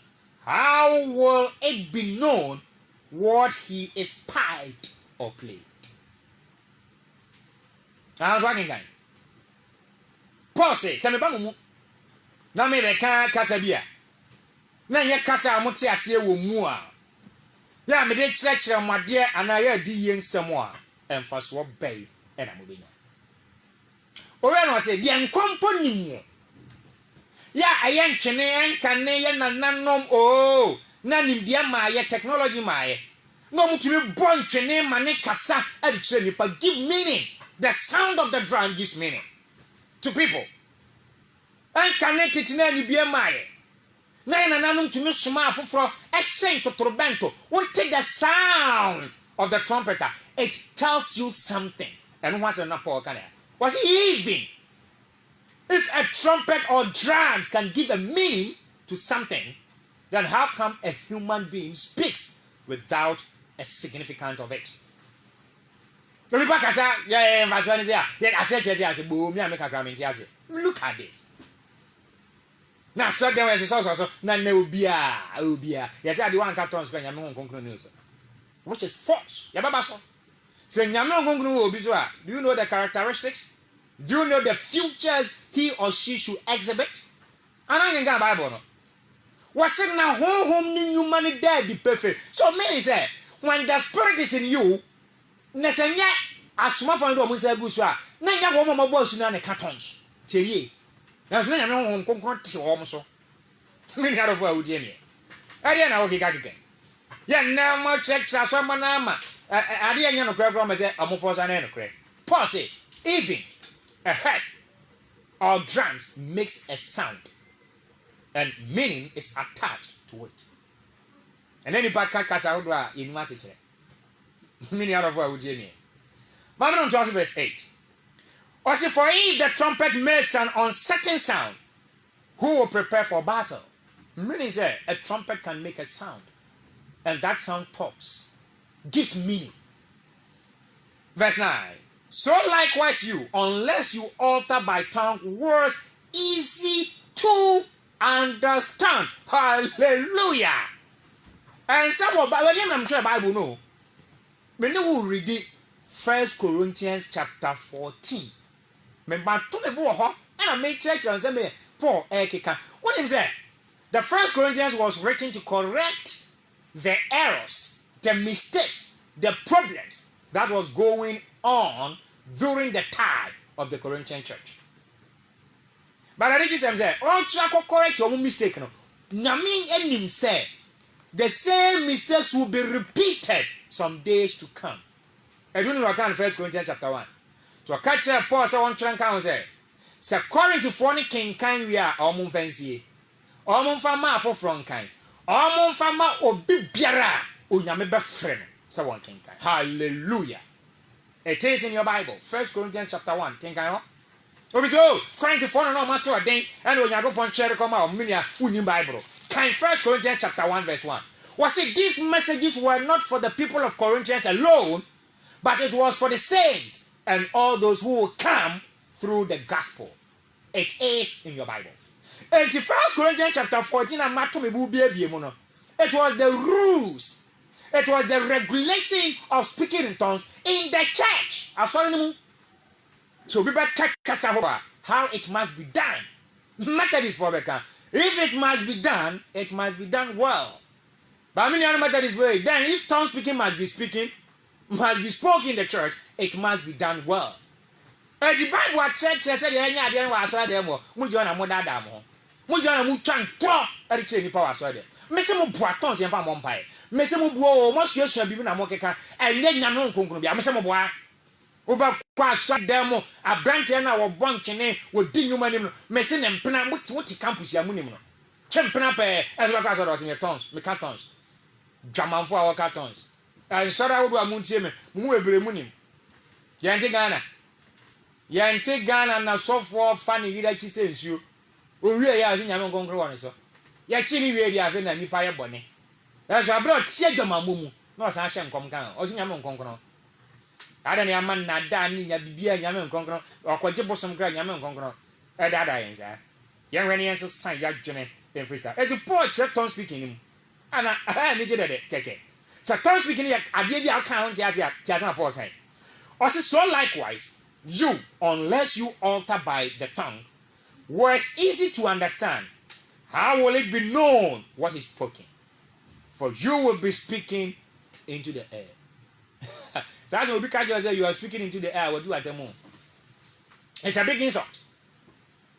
how will it be known what he is piped or played? I was walking guy. Paul says, "Samibamu, na me reka kasabia. Na ye kasa amuti ase wo mu a. Ya me de kyerɛkyerɛ mmade anaya di ye nsɛm a emfaso bɛyi ɛna mo benya." Owe no say, "Di enkompo nimu. Ya aye ntwene enkane ye nananom o, na nimdia ma ye technology ma ye. No mutumi bo ntwene ma ne kasa ade kyerɛ nipa give meaning. The sound of the drum gives meaning to people. And connected to any be a mile. Nine and anum to Miss Suma for a saint to Trobento. Won't take the sound of the trumpeter. It tells you something. And once an apple can was even if a trumpet or drums can give a meaning to something, then how come a human being speaks without a significance of it? So look at this. Now, so there was also Nubia. Yes, I do one captain spend Yaman news, which is false. Yababaso. Say Yaman Bizwa. Do you know the characteristics? Do you know the futures he or she should exhibit? And I ain't got Bible. Was it now home new money dead be perfect? So many say when the spirit is in you. Nesenya asuma fa ndo mo se gu so a na nya go mo boss na ne cartons tie na so nya no konkon te wo mo so me nya ro fo awudie me ade na wo kika kika ya na mo check so ma na ma ade nya no kra ma se amofo so na no kra Paul say even a head or drums makes a sound and meaning is attached to it. And then you back kasa wo a inu ase kire many out of what would you mean? Bible 12 verse 8. Or say, for if the trumpet makes an uncertain sound, who will prepare for battle? Meaning say a trumpet can make a sound, and that sound talks, gives meaning. Verse 9. So likewise you, unless you alter by tongue words easy to understand. Hallelujah. And some of the Bible no. When you read 1 Corinthians chapter 14, me ba to me bo ho and I make church and say me Paul ekeka. What him say? The 1 Corinthians was written to correct the errors, the mistakes, the problems that was going on during the time of the Corinthian church. But I just say, "Oh, try correct your mistake no." Nyame enim say the same mistakes will be repeated some days to come. I don't know what kind of 1 Corinthians chapter 1. To catch a Paul say one trunk can say. Say Corinth for king kind we are almost fancy. Almost fama for front kind. Almost fama obi biara. Unyame be friend. Say one king kind. Hallelujah. It is in your Bible. 1 Corinthians chapter 1. Can I? Oh, 24 no maso den and when you go pon share come out minia unim Bible. Can 1 Corinthians chapter 1 verse 1. Was it these messages were not for the people of Corinthians alone, but it was for the saints and all those who will come through the gospel. It is in your Bible. And in 1 Corinthians chapter 14 and it was the rules. It was the regulation of speaking in tongues in the church. So we better how it must be done. Methodist for Becca. If it must be done well. But many other Methodist way. Then if tongue speaking must be spoken in the church, it must be done well. And the Bible church said the was them Mujana Modadamo. Mujana Muchan Tro at the power so there. Messamo Boatons and Famon Pie. Messamo Bo, most you shall be in a mocha, and then Yanon Concubia, Messamo Bois. Over shut demo, a branch and our bunching with Dinuman, Messin and Pena, what campus Yamunimo. Champion as well as us in your tongues, the cartons. Jaman for our cartons. And so I would want Muntim, Munim. Yanti Ghana na so for funny leader kisses you. We are in Yaman Concron so. Yachini we are in a Nipaya Bonnie. That's a broad Siegamamu, no Sasha come down, or Yaman Concron. I don't know, man, not done in Yabia Yaman Concron, or quadruple some grand Yaman Concron. At that I answer. Young Renians sign Yajan and Frisa. At the poor tongue speaking him. And I needed it, Keke. So tongue speaking, I gave you account as a Tiatan Porkai. Also, so likewise. You, unless you alter by the tongue, words easy to understand, how will it be known what is spoken? For you will be speaking into the air. So that's what because you are speaking into the air, what do at the moon? It's a big insult.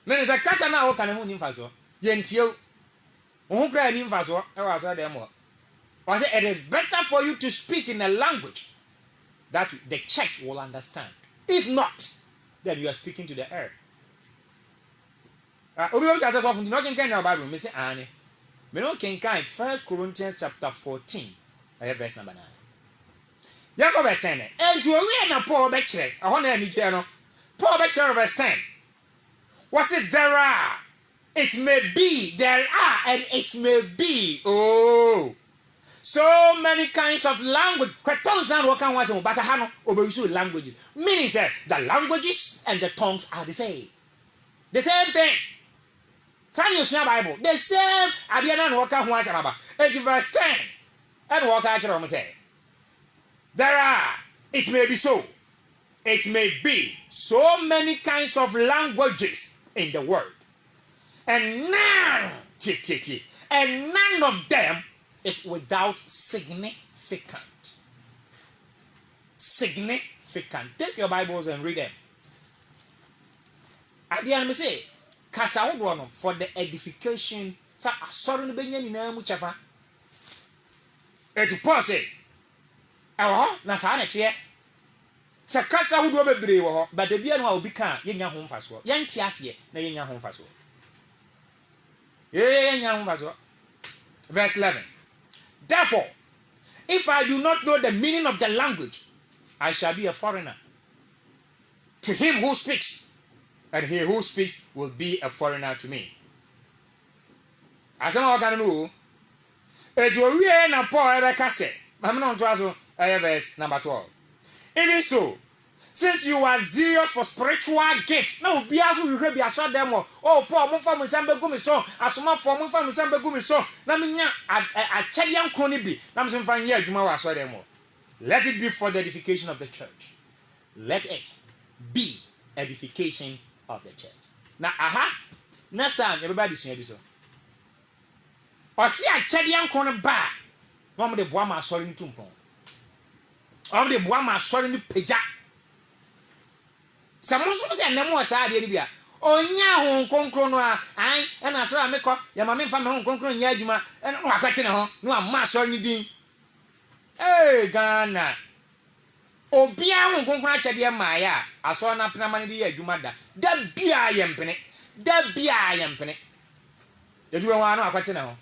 Then it's a casa now, can I move faso? Yentio, who cry in faso, or outside them more. It is better for you to speak in a language that the church will understand. If not, then you are speaking to the air. Obi say so from no can your Bible, me say ani. Me no can 1 Corinthians chapter 14, verse number 9. Yakob verse 10. And to we na Paul be kire. Ho na ani je no. Paul be kire verse 10. Was it there are? It may be, there are, and it may be. Oh. So many kinds of language. Tongues now work on once, but I have no languages. Meaning that the languages and the tongues are the same. The same thing. Tell your Bible. The same. I didn't work on once about. It's verse 10. And walk out your say. There are. It may be so. It may be so many kinds of languages in the world. And none of them is without significant. Significant. Take your Bibles and read them. At the end, I say, Kasa for the edification. So, sorry, Benyan in Muchafa. It's possible. Oh, Nasana chair. So, Kasa would be brave, but the Bian will become young home fast. Young Tiasia, no young home fast. Young home. Verse 11. Therefore, if I do not know the meaning of the language, I shall be a foreigner to him who speaks, and he who speaks will be a foreigner to me. As I'm going to know, it will be a Paul ever cast. I'm not to verse number 12. Even so, since you are zealous for spiritual gifts, no, be as we be as them. Oh, Paul, my family, some begumi so, as my form, my family, some begumi so. Naminya, a chadian cronibi, Namson Fanya, Juma, so them. Let it be for the edification of the church. Let it be edification of the church. Now, next time, everybody say so. Or see a chadian crony bar. No, the Boama sorry to Tumpon. Or the Boama sorry to Peja. Someone say no more sad area. Oh, nya Hong Kong chrono, I and I saw me call your mammy from Hong Kong Yajima and Wakatino, no, I'm master anything. Hey, Ghana. Oh, be Hong Kong Chadia Maya. I saw an apnamani Yajumada. That be I am penny. That be I am penny. You do want to Wakatino.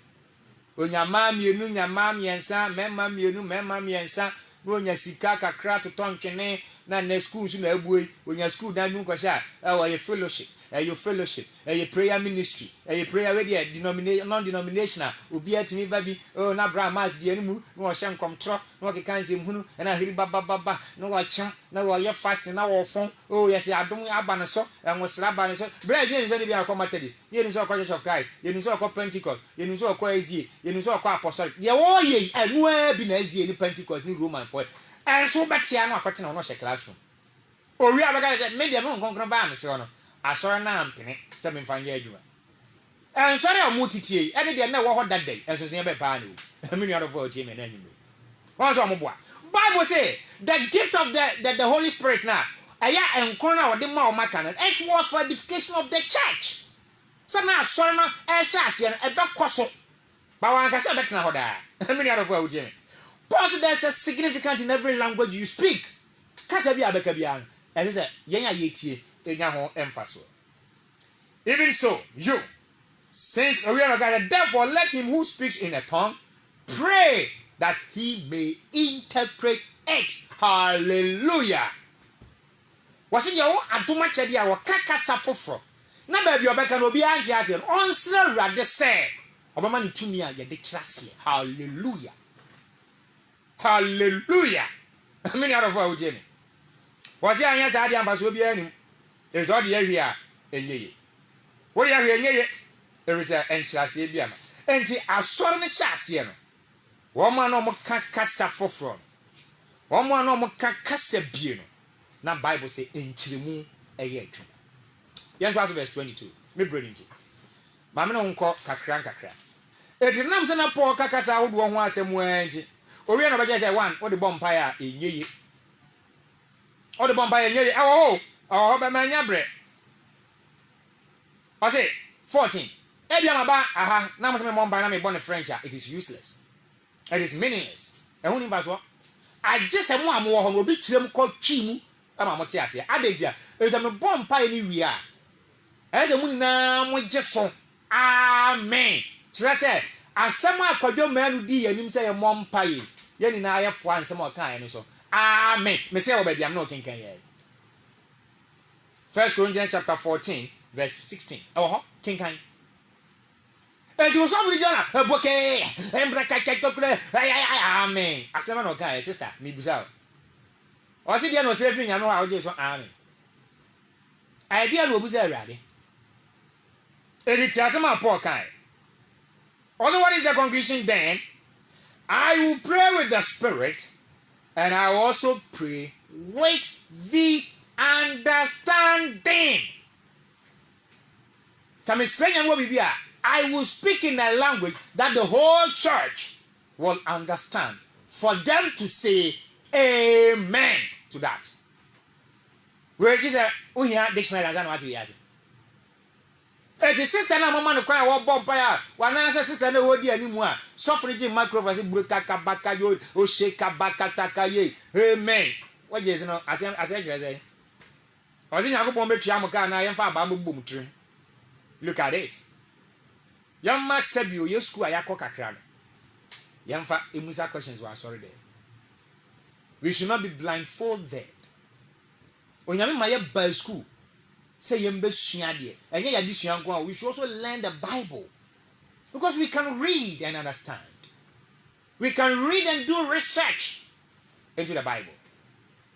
When your mammy and son, mammy and son, when your Sikaka crack to Tonkene. na na school so na abuoi onya school dan mu kwasha a fellowship fellowship prayer ministry prayer wey denomination non denominational obi atimi ba bi na bra mark die mu na o hye nkomtro na o keka nsem hunu na hiri baba na o chem na o ye fast na o fon yes adom aba ne so enwosra aba ne so bra je nso de bi akọ Methodist ye nso akọ Church of Christ ye nso akọ Pentecost ye nso akọ SDA ye nso akọ Apostolic ye wo ye anu bi na SDA ni Pentecost ni Roman for enso betia no akwete na no hye classroom owi abaga say media no nkonkron ba am se no asore na ampene se me mfanye adwuma ensore omutitie e de na wo ho dadai enso se be pa na o me nuado for tie me na anyime won so mo boa Bible say the gift of the Holy Spirit now aya enkron na wo de ma o maka no it was for edification of the church so na asore no e sha ase no e be koso ba wan ka se betina ho da me nuado for tie me but there's a significance in every language you speak kasa bi abeka bia no e say yenya yetie enya ho emphasis. Even so, you, since we are God, therefore let him who speaks in a tongue pray that he may interpret it. Hallelujah. Was it your aduma chedia or kakasa fofro? Na baby obeka no bi anti ase onsra rade say obama ni tumi a ye de kyerase. Hallelujah. Hallelujah. Many out of our journey. Was it anya sa dia ambaso bi anim? Is all the area enye. What ya enye? There is a enchase bi ama. Enti asore ne hyase no. Wo ma no mo kasa foforo. Wo ma no mo kasa bie no. Na Bible say enchiremu eye atwa. Yen to verse 22. Me bring it. Ma me no nko kakra. Eti nam se na Paul kakasa wodo ho asem anti. Owie no be say one, wo de bompa ya enye. O de bompa ya enye. Oh, be manya bre. I say 14. Ebiama ba aha na mo se me momba na me born French. It is useless. It is meaningless. E hu ni verse what? I just am one wo ho no bi kirem ko twi mu ama mo te ase. Adegia. E se me bompa ni wi a. E se mu na mo je so. Amen. Kire se asem akwadwo manu di yanim se ye mompa ye. Ye ni na ayefo ansem o kan ye so. Amen. Me se wo ba biam na o kenkan ye. 1 Corinthians chapter 14, verse 16. Oh, King Kang. And you saw the Jonah, a bouquet, and bracket, amen. As a man of guy, sister, me bizarre. Or see, there was everything I know how just amen. Idea no bizarre, ready. And it's as a man, poor kind. Also, what is the conclusion then? I will pray with the Spirit, and I will also pray with the understanding. I will speak in a language that the whole church will understand. For them to say amen to that. Where is the dictionary? I don't know what he has. The sister na mama no kwa wo bompaya wana say sister na wo di animu a suffrage microphone buka kabaka yo o shake baka takaye amen. What is no as say Ozi Yakupon be Piamoka na yemfa bambu bum trim. Look at this. Yamma Sebio, your school ayako kakra. Yamfa emusa questions were sorry there. We should not be blindfolded. Onyame maye by school. Say yembe suade. Enya ya disuanko we should also learn the Bible. Because we can read and understand. We can read and do research into the Bible.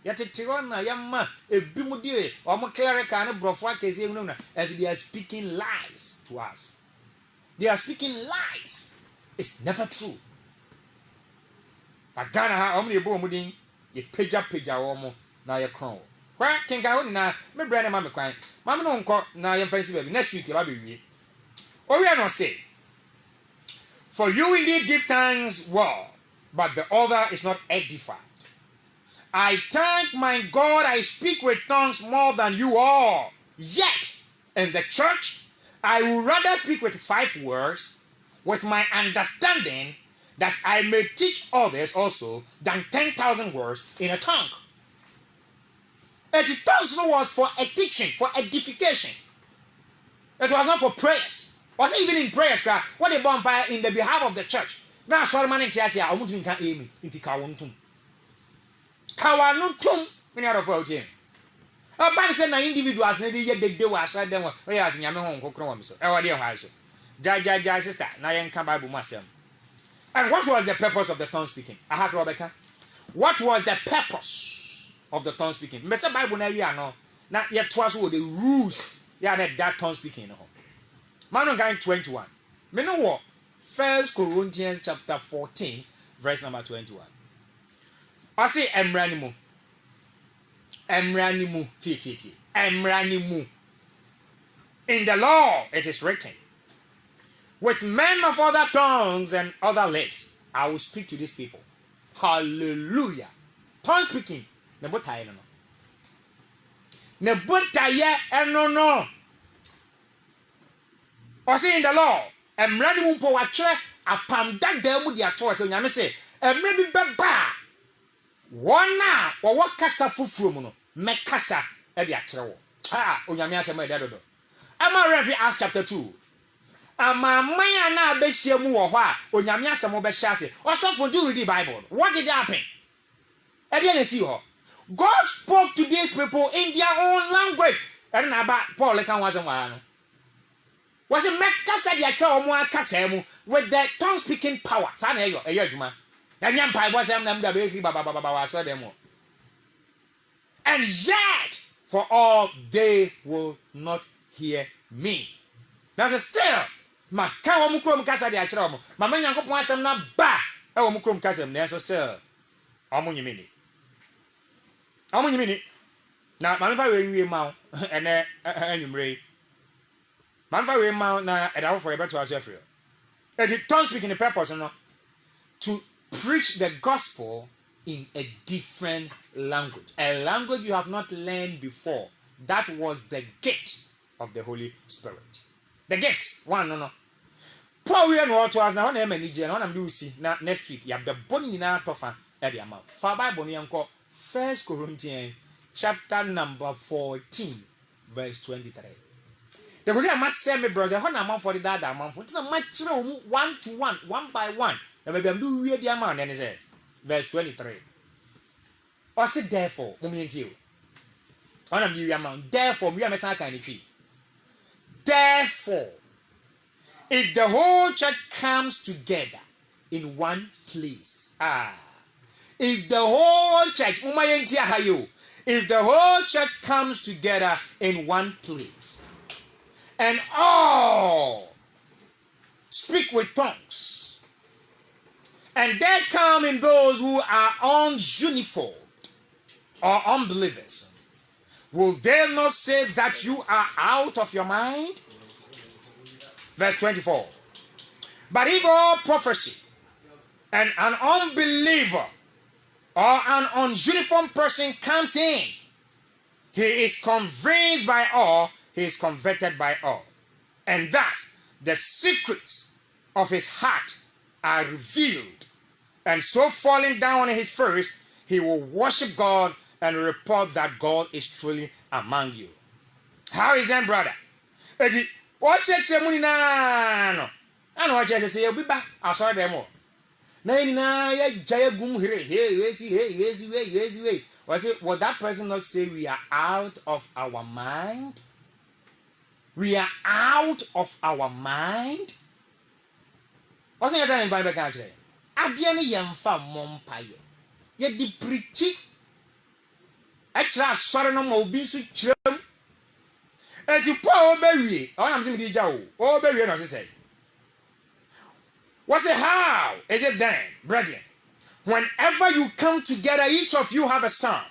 Yatitirona yamma ebimudie omo clerical na brofo akese ehunu na as they are speaking lies to us. They are speaking lies. It's never true. Agana ha omo ebo omudin ye peja omo na ye kron. Kwa kenka ho na me bra na ma me kwan. Ma me no nko na ye fancy baby next week ba be wie. Owi no say, for you indeed give thanks well, but the other is not edified. I thank my God I speak with tongues more than you all. Yet, in the church, I will rather speak with 5 words with my understanding that I may teach others also than 10,000 words in a tongue. 80,000 words for a teaching, for edification. It was not for prayers. Was it even in prayers? What they bomb in the behalf of the church? Now, sorry, man, in Tiasia, I want to aim it. Kawanuntum. Many out of all team. A man said, "Na individuals need to get the was right then. We are in Yamaha Home, so our dear house. Jai, sister, Nayan Kababu Masam. And what was the purpose of the tongue speaking? I had Rebecca. What was the purpose of the tongue speaking? Mr. Bible, no. Now, yet was what the rules. Yeah, that tongue speaking. Man, 21. Me know what? 1 Corinthians chapter 14, verse number 21. I say, Emranimu. Emranimu. In the law, it is written, with men of other tongues and other lips, I will speak to these people. Hallelujah. Tongue speaking. Nebutaye no. I say in the law, Emranimu po watre apam dada mu dia to say nyame say, emre bi beba. Wona wo kasa fufuro mu no, mekasa e bi akyere wo. Onyame asem e dodo. Ama refi Acts chapter 2. Ama maya na abehia mu wo ho a onyame asem wo behia ase. Osofo do read the Bible. What did happen? E dey see ho. God spoke to these people in their own language. And na ba Paul kan wasem wa no. Was it mekasa dia akyere wo mu akasa mu with the tongue speaking power. Sa na eyo adwuma. And yet, for all they will not hear me. Now, still, ma can one mukrom kasa de achro. Ma manyanko po asem na ba. E wo mukrom kasa m na so still. Omunyimini. Na ma mfa we ma ene anwumre. Ma mfa we ma na e dawo for e beto aso afre. It tongue speaking the purpose no to preach the gospel in a different language, a language you have not learned before. That was the gift of the Holy Spirit. The gift, no. Paul we know to us now. When I'm in Nigeria, when I'm doing see now next week, you have the bone in our tougher at the amount. For Bible, you call 1 Corinthians chapter number 14, verse 23. The Korean must say, me brother, when I'm for the dad, I'm for it's not much 1 to 1, one by one. Maybe I'm doing weird amount, then he said, verse 23. Or say, therefore, therefore, we are messing kind of tree. Therefore, if the whole church comes together in one place, if the whole church, if the whole church comes together in one place, and all speak with tongues, and there come in those who are ununiformed or unbelievers, will they not say that you are out of your mind? Verse 24. But if all prophecy and an unbeliever or an ununiformed person comes in, he is convinced by all, he is converted by all. And thus the secrets of his heart are revealed. And so falling down on his face, he will worship God and report that God is truly among you. How is that, brother? What church money na? I know what church say you be back. I saw them all. Na ya jaya gum here. Was it? Would that person not say we are out of our mind? We are out of our mind. What's the answer in Bible country? Adiane yemfa mompaye. Ye di preachi. Extra sorry no mo bi su krem. Enti po obewie. I am saying di ja o. Obewie no say. What's it how? Is it then, brethren? Whenever you come together, each of you have a psalm,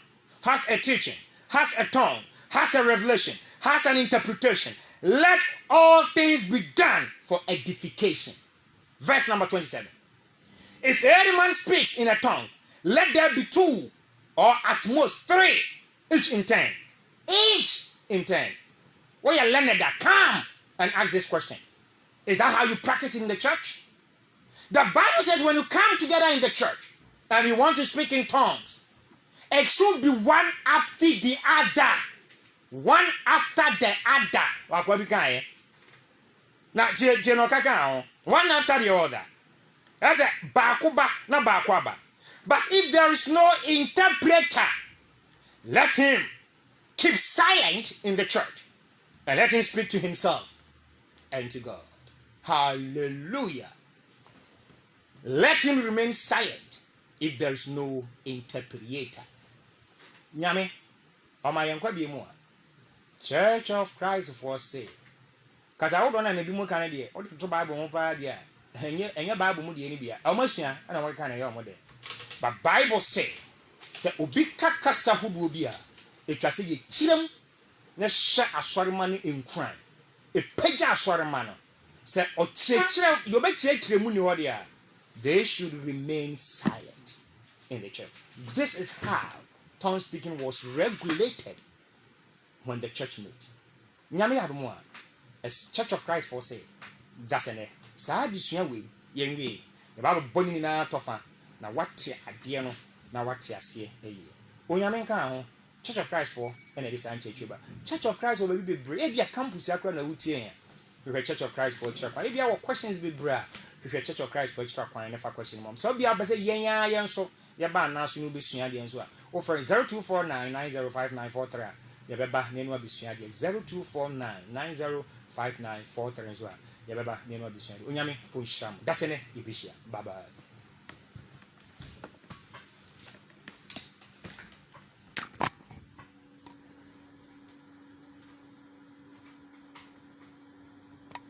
has a teaching, has a tongue, has a revelation, has an interpretation. Let all things be done for edification. Verse number 27. If any man speaks in a tongue, let there be 2 or at most 3, each in turn. Each in turn. When you learn that, come and ask this question. Is that how you practice in the church? The Bible says when you come together in the church and you want to speak in tongues, it should be one after the other. One after the other. Now, one after the other. That's a bakuba, not bakwaba. But if there is no interpreter, Let him keep silent in the church and let him speak to himself and to God. Hallelujah. Let him remain silent if there is no interpreter. Nyame, Omayankwa biemu a Church of Christ for say. Cause I don't know na bi mu kan de, o to Bible mu pa de a, enye Bible mu de ni bia. Omasua na wo kan na ye omode. But Bible say obi kakasa hodo bi a, etwa se ye kirem na hye asorema no enkran. Epaja asorema no. Se o chekire, you be chekire mu ni ho de a, they should remain silent in the church. This is how tongue speaking was regulated when the church met. Nyame adomo a, as Church of Christ for say, that's ene. Saa disua we, yenwe, ye ba boni na tofa, na wate ade no, na wate ase eye. Onyame nka ho, Church of Christ for ene dis an church ba. Church of Christ will be bebre, e bia campus akra na wutie ya. We Church of Christ for church. E bia wo questions be bra. We Church of Christ for church kwan na fa question mom. So bia ba say yen so, ye ba na so no besua de nso a. O for 0249905943. Ye beba nenu abusua de 0249905943 nso a. Ye beba nenu abusua de. Onyame po hyiam. Dasene ibishia. Bye bye.